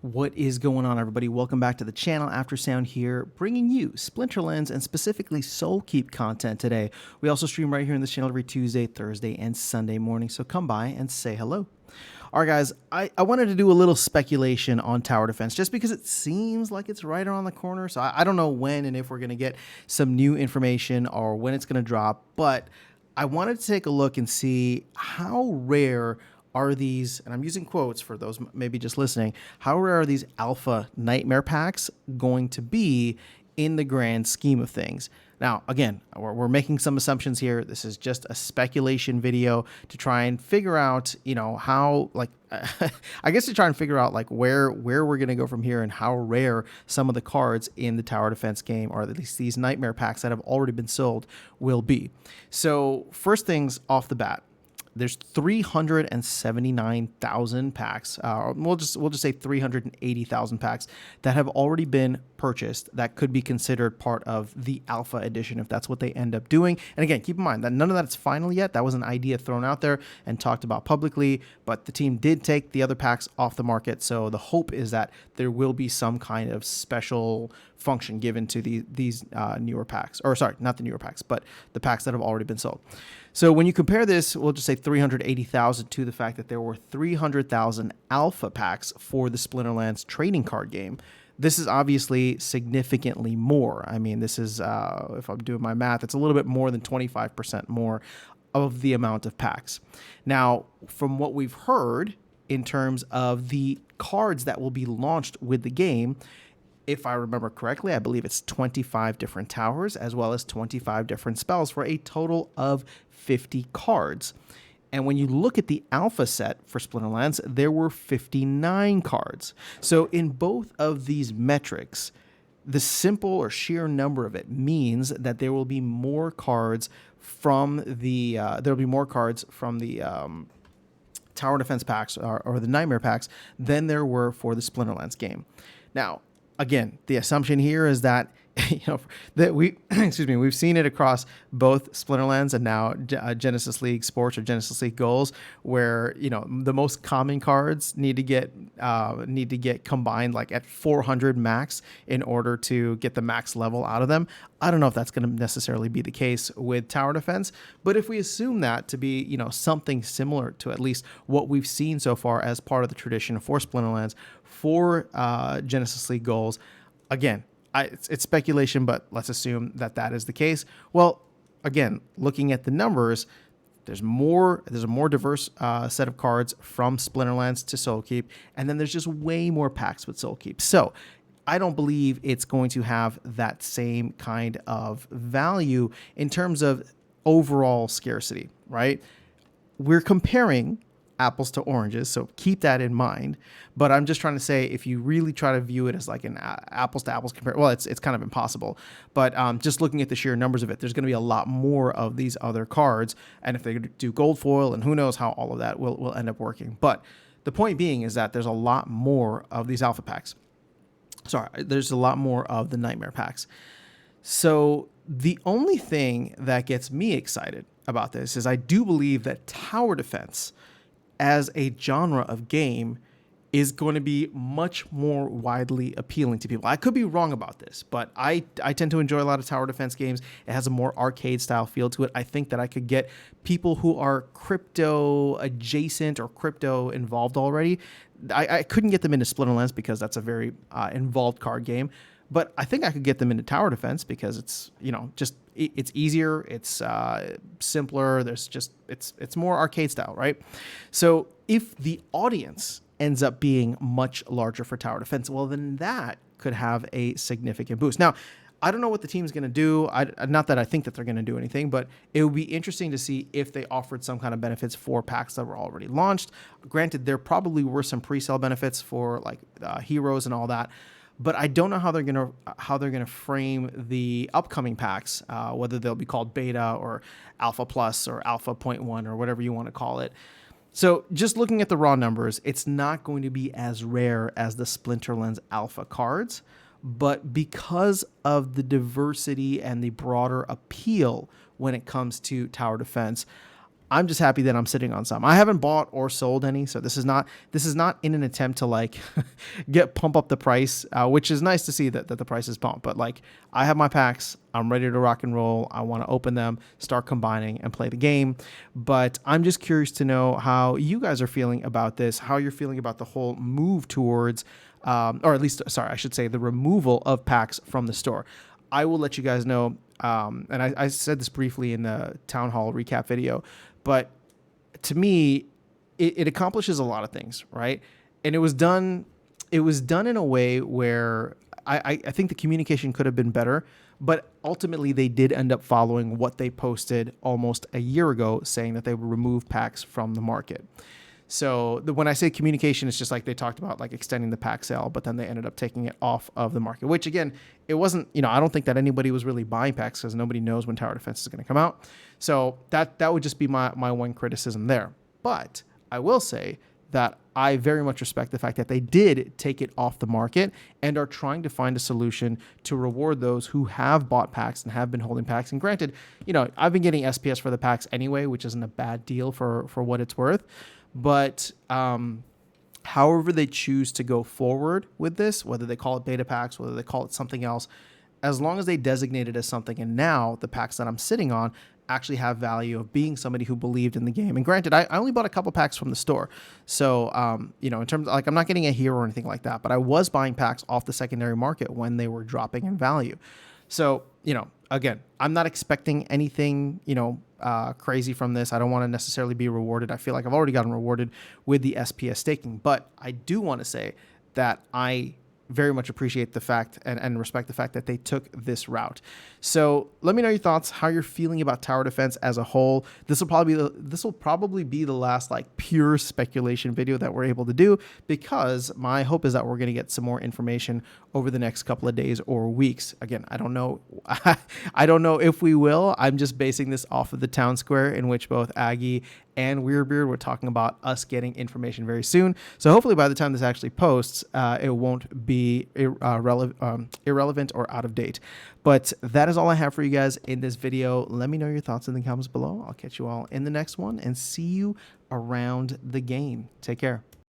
What is going on, everybody? Welcome back to the channel. After Sound here, bringing you Splinterlands and specifically Soulkeep content today. We also stream right here in this channel every Tuesday, Thursday, and Sunday morning, so come by and say hello. All right, guys, I wanted to do a little speculation on tower defense just because it seems like it's right around the corner. So I don't know when and if we're going to get some new information or when it's going to drop, but I wanted to take a look and see how rare are these, and I'm using quotes for those maybe just listening, how rare are these alpha nightmare packs going to be in the grand scheme of things? Now, again, we're making some assumptions here. This is just a speculation video to try and figure out, how, like, I guess to try and figure out, like, where we're going to go from here and how rare some of the cards in the tower defense game, or at least these nightmare packs that have already been sold, will be. So, first things off the bat, there's 379,000 packs. We'll just say 380,000 packs that have already been purchased that could be considered part of the alpha edition if that's what they end up doing. And again, keep in mind that none of that is final yet. That was an idea thrown out there and talked about publicly, but the team did take the other packs off the market. So the hope is that there will be some kind of special function given to these newer packs, or sorry, not the newer packs, but the packs that have already been sold. So when you compare this, we'll just say 380,000 to the fact that there were 300,000 alpha packs for the Splinterlands trading card game. This is obviously significantly more. I mean, this is, if I'm doing my math, it's a little bit more than 25% more of the amount of packs. Now, from what we've heard in terms of the cards that will be launched with the game, if I remember correctly, I believe it's 25 different towers as well as 25 different spells for a total of 50 cards. And when you look at the alpha set for Splinterlands, there were 59 cards. So in both of these metrics, the simple or sheer number of it means that there will be more cards from the tower defense packs or the nightmare packs than there were for the Splinterlands game. Now, again, the assumption here is that that we've seen it across both Splinterlands and now Genesis League Sports or Genesis League Goals, where the most common cards need to get combined like at 400 max in order to get the max level out of them. I don't know if that's going to necessarily be the case with tower defense, but if we assume that to be something similar to at least what we've seen so far as part of the tradition for Splinterlands for Genesis League Goals, again, it's speculation, but let's assume that is the case. Well, again, looking at the numbers, there's a more diverse set of cards from Splinterlands to Soulkeep, and then there's just way more packs with Soulkeep. So I don't believe it's going to have that same kind of value in terms of overall scarcity, right? We're comparing apples to oranges, so keep that in mind. But I'm just trying to say, if you really try to view it as like an apples to apples comparison, well, it's kind of impossible. But just looking at the sheer numbers of it, there's going to be a lot more of these other cards, and if they do gold foil, and who knows how all of that will end up working. But the point being is that there's a lot more of these alpha packs. Sorry, there's a lot more of the nightmare packs. So the only thing that gets me excited about this is I do believe that tower defense as a genre of game is going to be much more widely appealing to people. I could be wrong about this, but I tend to enjoy a lot of tower defense games. It has a more arcade style feel to it. I think that I could get people who are crypto adjacent or crypto involved already. I couldn't get them into Splinterlands because that's a very involved card game, but I think I could get them into tower defense because it's it's easier, it's simpler. It's more arcade style, right? So if the audience ends up being much larger for tower defense, well, then that could have a significant boost. Now, I don't know what the team's going to do. Not that I think that they're going to do anything, but it would be interesting to see if they offered some kind of benefits for packs that were already launched. Granted, there probably were some pre-sale benefits for like heroes and all that, but I don't know how they're gonna frame the upcoming packs, whether they'll be called beta or alpha plus or alpha 0.1 or whatever you want to call it. So just looking at the raw numbers, it's not going to be as rare as the Splinterlands alpha cards, but because of the diversity and the broader appeal when it comes to tower defense, I'm just happy that I'm sitting on some. I haven't bought or sold any, so this is not in an attempt to like pump up the price, which is nice to see that the price is pumped. But like, I have my packs, I'm ready to rock and roll. I want to open them, start combining, and play the game. But I'm just curious to know how you guys are feeling about this, how you're feeling about the whole move towards, or at least, sorry, I should say, the removal of packs from the store. I will let you guys know. And I said this briefly in the town hall recap video, but to me, it accomplishes a lot of things, right? And it was done in a way where I think the communication could have been better, but ultimately they did end up following what they posted almost a year ago, saying that they would remove packs from the market. So when I say communication, it's just like they talked about like extending the pack sale, but then they ended up taking it off of the market, which again, it wasn't, I don't think that anybody was really buying packs because nobody knows when Tower Defense is going to come out. So that would just be my one criticism there. But I will say that I very much respect the fact that they did take it off the market and are trying to find a solution to reward those who have bought packs and have been holding packs. And granted, I've been getting SPS for the packs anyway, which isn't a bad deal for what it's worth. But however they choose to go forward with this, whether they call it beta packs, whether they call it something else, as long as they designate it as something, and now the packs that I'm sitting on actually have value of being somebody who believed in the game. And granted, I only bought a couple packs from the store. So, in terms of like, I'm not getting a hero or anything like that, but I was buying packs off the secondary market when they were dropping in value. So, again, I'm not expecting anything, crazy from this. I don't want to necessarily be rewarded. I feel like I've already gotten rewarded with the SPS staking, but I do want to say that I very much appreciate the fact and respect the fact that they took this route. So let me know your thoughts, how you're feeling about Tower Defense as a whole. This will probably be the last like pure speculation video that we're able to do, because my hope is that we're going to get some more information over the next couple of days or weeks. Again, I don't know. I don't know if we will. I'm just basing this off of the town square in which both Aggie and Weirdbeard were talking about us getting information very soon. So hopefully by the time this actually posts, it won't be irrelevant or out of date. But that is all I have for you guys in this video. Let me know your thoughts in the comments below. I'll catch you all in the next one and see you around the game. Take care.